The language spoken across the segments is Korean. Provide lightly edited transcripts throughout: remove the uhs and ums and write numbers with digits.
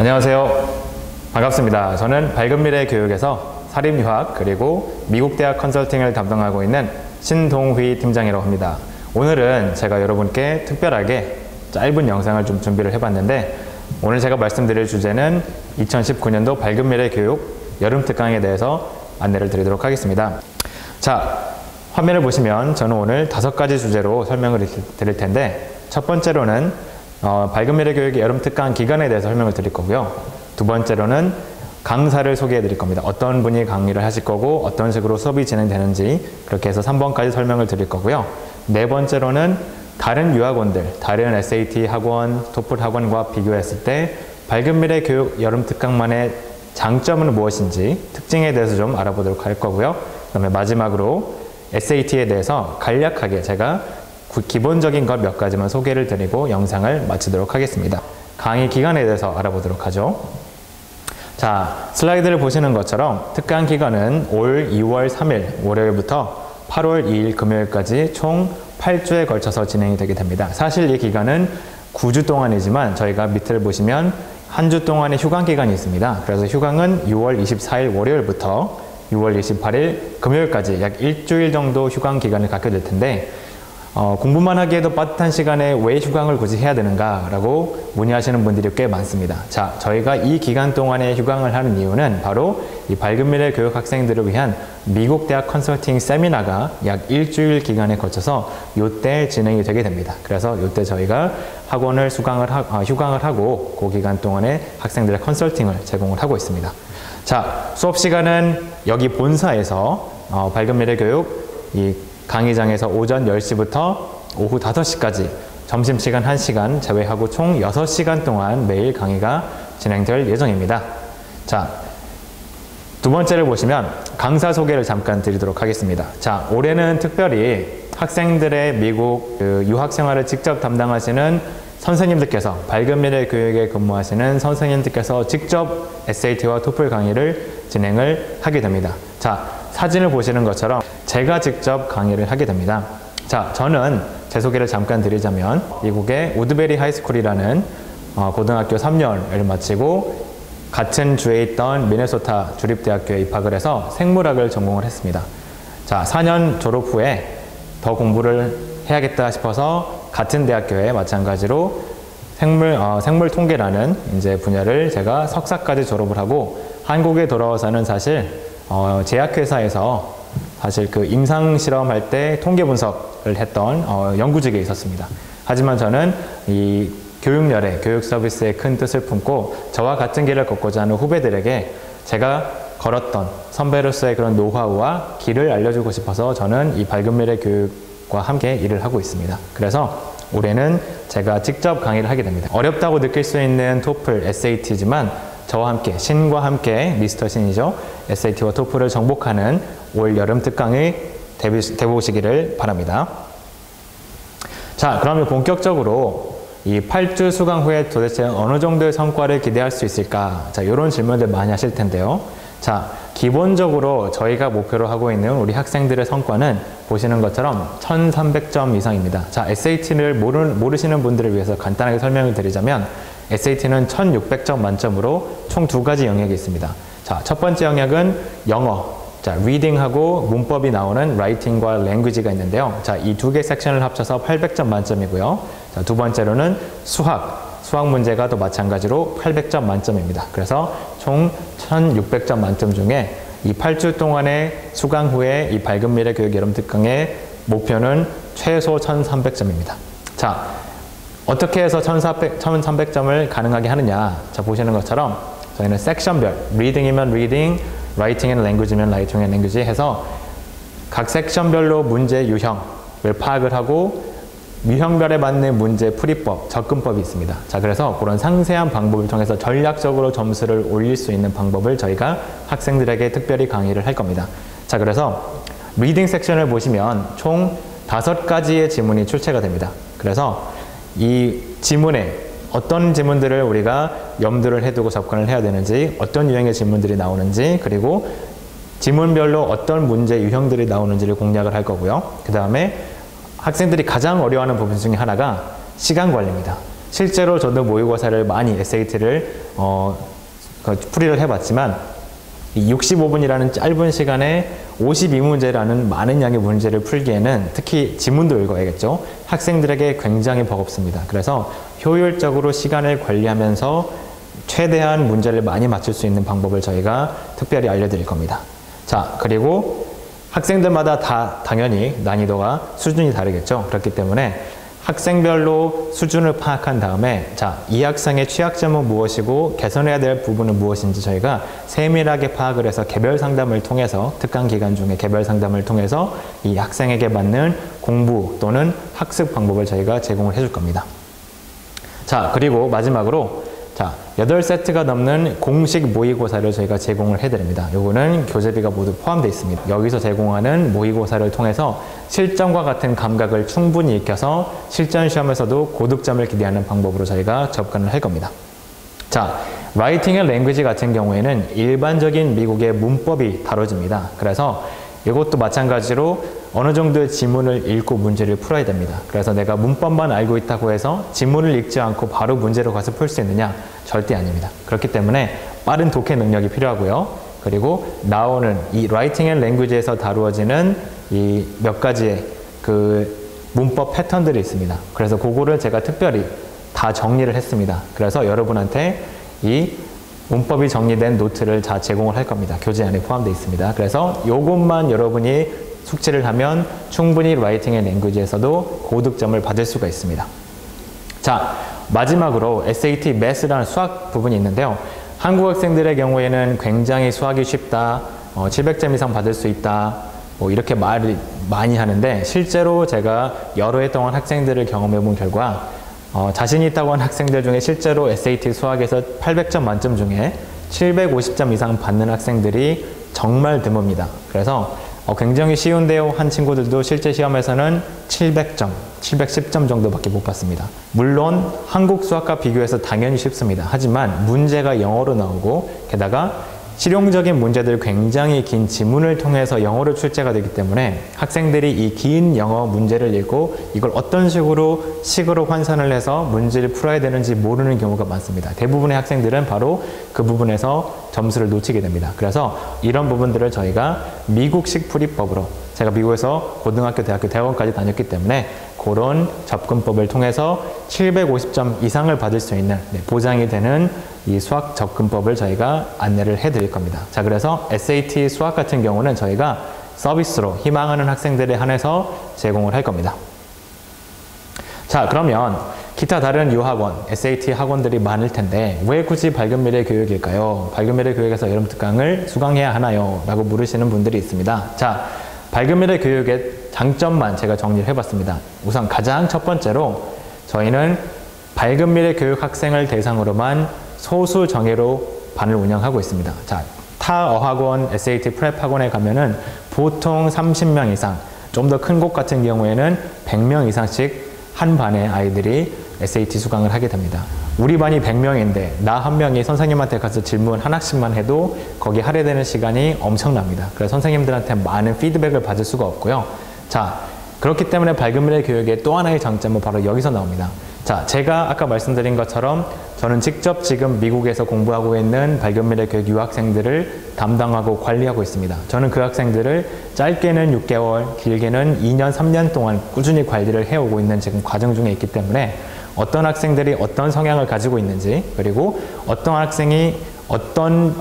안녕하세요. 반갑습니다. 저는 밝은 미래 교육에서 사립유학 그리고 미국 대학 컨설팅을 담당하고 있는 신동휘 팀장이라고 합니다. 오늘은 제가 여러분께 특별하게 짧은 영상을 좀 준비를 해봤는데, 오늘 제가 말씀드릴 주제는 2019년도 밝은 미래 교육 여름 특강에 대해서 안내를 드리도록 하겠습니다. 자, 화면을 보시면 저는 오늘 5가지 주제로 설명을 드릴 텐데, 첫 번째로는 밝은 미래 교육의 여름 특강 기간에 대해서 설명을 드릴 거고요. 두 번째로는 강사를 소개해 드릴 겁니다. 어떤 분이 강의를 하실 거고 어떤 식으로 수업이 진행되는지 그렇게 해서 3번까지 설명을 드릴 거고요. 네 번째로는 다른 유학원들, 다른 SAT 학원, 토플 학원과 비교했을 때 밝은 미래 교육 여름 특강만의 장점은 무엇인지, 특징에 대해서 좀 알아보도록 할 거고요. 그 다음에 마지막으로 SAT에 대해서 간략하게 제가 기본적인 것 몇 가지만 소개를 드리고 영상을 마치도록 하겠습니다. 강의 기간에 대해서 알아보도록 하죠. 자, 슬라이드를 보시는 것처럼 특강 기간은 올 2월 3일 월요일부터 8월 2일 금요일까지 총 8주에 걸쳐서 진행이 되게 됩니다. 사실 이 기간은 9주 동안이지만 저희가 밑을 보시면 한 주 동안의 휴강 기간이 있습니다. 그래서 휴강은 6월 24일 월요일부터 6월 28일 금요일까지 약 일주일 정도 휴강 기간을 갖게 될 텐데, 공부만 하기에도 빠듯한 시간에 왜 휴강을 굳이 해야 되는가 라고 문의하시는 분들이 꽤 많습니다. 자, 저희가 이 기간 동안에 휴강을 하는 이유는 바로 이 밝은 미래 교육 학생들을 위한 미국 대학 컨설팅 세미나가 약 일주일 기간에 거쳐서 이때 진행이 되게 됩니다. 그래서 이때 저희가 학원을 휴강을 하고 그 기간 동안에 학생들의 컨설팅을 제공을 하고 있습니다. 자, 수업 시간은 여기 본사에서 밝은 미래 교육 이 강의장에서 오전 10시부터 오후 5시까지 점심시간 1시간 제외하고 총 6시간 동안 매일 강의가 진행될 예정입니다. 자, 두 번째를 보시면 강사 소개를 잠깐 드리도록 하겠습니다. 자, 올해는 특별히 학생들의 미국 유학 생활을 직접 담당하시는 선생님들께서, 밝은 미래 교육에 근무하시는 선생님들께서 직접 SAT와 토플 강의를 진행을 하게 됩니다. 자, 사진을 보시는 것처럼 제가 직접 강의를 하게 됩니다. 자, 저는 제 소개를 잠깐 드리자면 미국의 우드베리 하이스쿨이라는 고등학교 3년을 마치고 같은 주에 있던 미네소타 주립대학교에 입학을 해서 생물학을 전공을 했습니다. 자, 4년 졸업 후에 더 공부를 해야겠다 싶어서 같은 대학교에 마찬가지로 생물 통계라는 이제 분야를 제가 석사까지 졸업을 하고 한국에 돌아와서는 사실 제약회사에서 사실 그 임상 실험할 때 통계 분석을 했던 연구직에 있었습니다. 하지만 저는 이 교육열애, 교육 서비스의 큰 뜻을 품고 저와 같은 길을 걷고자 하는 후배들에게 제가 걸었던 선배로서의 그런 노하우와 길을 알려주고 싶어서 저는 이 밝은 미래 교육과 함께 일을 하고 있습니다. 그래서 올해는 제가 직접 강의를 하게 됩니다. 어렵다고 느낄 수 있는 토플, SAT지만 저와 함께, 신과 함께, 미스터 신이죠, SAT와 토플을 정복하는 올 여름 특강에 되보시기를 바랍니다. 자, 그러면 본격적으로 이 8주 수강 후에 도대체 어느 정도의 성과를 기대할 수 있을까? 자, 이런 질문들 많이 하실 텐데요. 자, 기본적으로 저희가 목표로 하고 있는 우리 학생들의 성과는 보시는 것처럼 1300점 이상입니다. 자, SAT를 모르시는 분들을 위해서 간단하게 설명을 드리자면 SAT는 1600점 만점으로 총 2가지 영역이 있습니다. 자, 첫 번째 영역은 영어, 자, 리딩하고 문법이 나오는 라이팅과 랭귀지가 있는데요. 자, 이 2개 섹션을 합쳐서 800점 만점이고요. 자, 두 번째로는 수학 문제가 또 마찬가지로 800점 만점입니다. 그래서 총 1600점 만점 중에 이 8주 동안의 수강 후에 이 밝은 미래 교육 여름 특강의 목표는 최소 1300점입니다. 자, 어떻게 해서 1300점을 가능하게 하느냐? 자, 보시는 것처럼 저희는 섹션별, 리딩이면 리딩, 라이팅 앤 랭귀지면 라이팅 앤 랭귀지 해서 각 섹션별로 문제 유형을 파악을 하고 유형별에 맞는 문제 풀이법, 접근법이 있습니다. 자, 그래서 그런 상세한 방법을 통해서 전략적으로 점수를 올릴 수 있는 방법을 저희가 학생들에게 특별히 강의를 할 겁니다. 자, 그래서 리딩 섹션을 보시면 총 5가지의 지문이 출제가 됩니다. 그래서 이 지문에 어떤 지문들을 우리가 염두를 해두고 접근을 해야 되는지, 어떤 유형의 지문들이 나오는지, 그리고 지문별로 어떤 문제 유형들이 나오는지를 공략을 할 거고요. 그 다음에 학생들이 가장 어려워하는 부분 중에 하나가 시간 관리입니다. 실제로 저도 모의고사를 많이 SAT를 풀이를 해봤지만 이 65분이라는 짧은 시간에 52문제라는 많은 양의 문제를 풀기에는 특히 지문도 읽어야겠죠. 학생들에게 굉장히 버겁습니다. 그래서 효율적으로 시간을 관리하면서 최대한 문제를 많이 맞출 수 있는 방법을 저희가 특별히 알려드릴 겁니다. 자, 그리고 학생들마다 다 당연히 난이도가 수준이 다르겠죠. 그렇기 때문에 학생별로 수준을 파악한 다음에 자, 이 학생의 취약점은 무엇이고 개선해야 될 부분은 무엇인지 저희가 세밀하게 파악을 해서 개별 상담을 통해서 특강 기간 중에 개별 상담을 통해서 이 학생에게 맞는 공부 또는 학습 방법을 저희가 제공을 해줄 겁니다. 자, 그리고 마지막으로 자, 8세트가 넘는 공식 모의고사를 저희가 제공을 해드립니다. 요거는 교재비가 모두 포함되어 있습니다. 여기서 제공하는 모의고사를 통해서 실전과 같은 감각을 충분히 익혀서 실전 시험에서도 고득점을 기대하는 방법으로 저희가 접근을 할 겁니다. 자, 라이팅 앤 랭귀지 같은 경우에는 일반적인 미국의 문법이 다뤄집니다. 그래서 이것도 마찬가지로 어느 정도의 지문을 읽고 문제를 풀어야 됩니다. 그래서 내가 문법만 알고 있다고 해서 지문을 읽지 않고 바로 문제로 가서 풀 수 있느냐? 절대 아닙니다. 그렇기 때문에 빠른 독해 능력이 필요하고요. 그리고 나오는 이 라이팅 앤 랭귀지에서 다루어지는 이 몇 가지의 그 문법 패턴들이 있습니다. 그래서 그거를 제가 특별히 다 정리를 했습니다. 그래서 여러분한테 이 문법이 정리된 노트를 다 제공을 할 겁니다. 교재 안에 포함되어 있습니다. 그래서 요것만 여러분이 숙지를 하면 충분히 라이팅 앤 랭귀지에서도 고득점을 받을 수가 있습니다. 자, 마지막으로 SAT Math라는 수학 부분이 있는데요. 한국 학생들의 경우에는 굉장히 수학이 쉽다, 700점 이상 받을 수 있다, 뭐 이렇게 말을 많이 하는데 실제로 제가 여러 해 동안 학생들을 경험해 본 결과 자신 있다고 한 학생들 중에 실제로 SAT 수학에서 800점 만점 중에 750점 이상 받는 학생들이 정말 드뭅니다. 그래서 굉장히 쉬운데요 한 친구들도 실제 시험에서는 700점, 710점 정도밖에 못 받습니다. 물론 한국 수학과 비교해서 당연히 쉽습니다. 하지만 문제가 영어로 나오고 게다가 실용적인 문제들 굉장히 긴 지문을 통해서 영어로 출제가 되기 때문에 학생들이 이 긴 영어 문제를 읽고 이걸 어떤 식으로 환산을 해서 문제를 풀어야 되는지 모르는 경우가 많습니다. 대부분의 학생들은 바로 그 부분에서 점수를 놓치게 됩니다. 그래서 이런 부분들을 저희가 미국식 풀이법으로 제가 미국에서 고등학교, 대학교, 대학원까지 다녔기 때문에 그런 접근법을 통해서 750점 이상을 받을 수 있는 보장이 되는 이 수학 접근법을 저희가 안내를 해드릴 겁니다. 자, 그래서 SAT 수학 같은 경우는 저희가 서비스로 희망하는 학생들에 한해서 제공을 할 겁니다. 자, 그러면 기타 다른 유학원, SAT 학원들이 많을 텐데 왜 굳이 밝은미래 교육일까요? 밝은미래 교육에서 여름 특강을 수강해야 하나요? 라고 물으시는 분들이 있습니다. 자, 밝은미래 교육의 장점만 제가 정리를 해봤습니다. 우선 가장 첫 번째로 저희는 밝은미래 교육 학생을 대상으로만 소수 정예로 반을 운영하고 있습니다. 자, 타 어학원, SAT 프랩 학원에 가면은 보통 30명 이상, 좀 더 큰 곳 같은 경우에는 100명 이상씩 한 반의 아이들이 SAT 수강을 하게 됩니다. 우리 반이 100명인데 나 한 명이 선생님한테 가서 질문 하나씩만 해도 거기 할애되는 시간이 엄청납니다. 그래서 선생님들한테 많은 피드백을 받을 수가 없고요. 자, 그렇기 때문에 밝은미래 교육의 또 하나의 장점은 바로 여기서 나옵니다. 자, 제가 아까 말씀드린 것처럼 저는 직접 지금 미국에서 공부하고 있는 밝은미래 교육 유학생들을 담당하고 관리하고 있습니다. 저는 그 학생들을 짧게는 6개월, 길게는 2년, 3년 동안 꾸준히 관리를 해오고 있는 지금 과정 중에 있기 때문에 어떤 학생들이 어떤 성향을 가지고 있는지, 그리고 어떤 학생이 어떤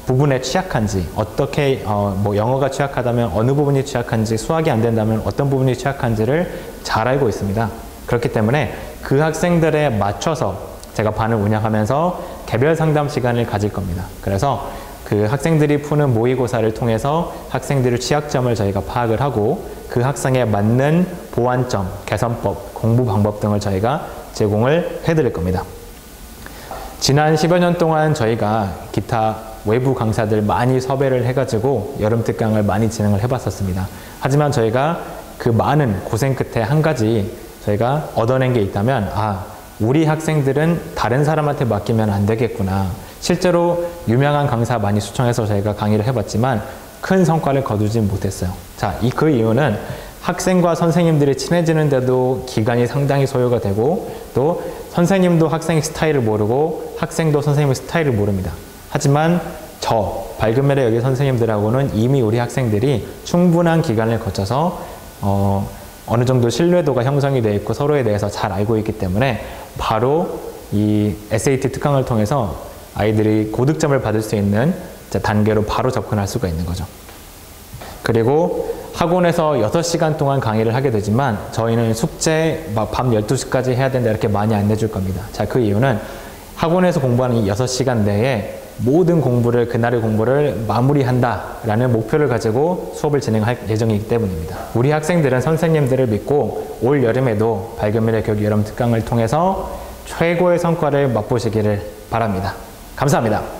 부분에 취약한지, 어떻게 뭐 영어가 취약하다면 어느 부분이 취약한지, 수학이 안 된다면 어떤 부분이 취약한지를 잘 알고 있습니다. 그렇기 때문에 그 학생들에 맞춰서 제가 반을 운영하면서 개별 상담 시간을 가질 겁니다. 그래서 그 학생들이 푸는 모의고사를 통해서 학생들의 취약점을 저희가 파악을 하고 그 학생에 맞는 보완점, 개선법, 공부 방법 등을 저희가 제공을 해드릴 겁니다. 지난 10여 년 동안 저희가 기타 외부 강사들 많이 섭외를 해가지고 여름 특강을 많이 진행을 해봤었습니다. 하지만 저희가 그 많은 고생 끝에 한 가지 저희가 얻어낸 게 있다면, 우리 학생들은 다른 사람한테 맡기면 안 되겠구나. 실제로 유명한 강사 많이 초청해서 저희가 강의를 해봤지만 큰 성과를 거두지 못했어요. 자, 그 이유는 학생과 선생님들이 친해지는데도 기간이 상당히 소요가 되고 또 선생님도 학생의 스타일을 모르고 학생도 선생님의 스타일을 모릅니다. 하지만 밝은 미래 여기 선생님들하고는 이미 우리 학생들이 충분한 기간을 거쳐서 어느 정도 신뢰도가 형성이 되어 있고 서로에 대해서 잘 알고 있기 때문에 바로 이 SAT 특강을 통해서 아이들이 고득점을 받을 수 있는 단계로 바로 접근할 수가 있는 거죠. 그리고 학원에서 6시간 동안 강의를 하게 되지만 저희는 숙제 밤 12시까지 해야 된다 이렇게 많이 안 내줄 겁니다. 자, 그 이유는 학원에서 공부하는 이 6시간 내에 모든 공부를, 그날의 공부를 마무리한다라는 목표를 가지고 수업을 진행할 예정이기 때문입니다. 우리 학생들은 선생님들을 믿고 올 여름에도 밝은 미래 교육 여름 특강을 통해서 최고의 성과를 맛보시기를 바랍니다. 감사합니다.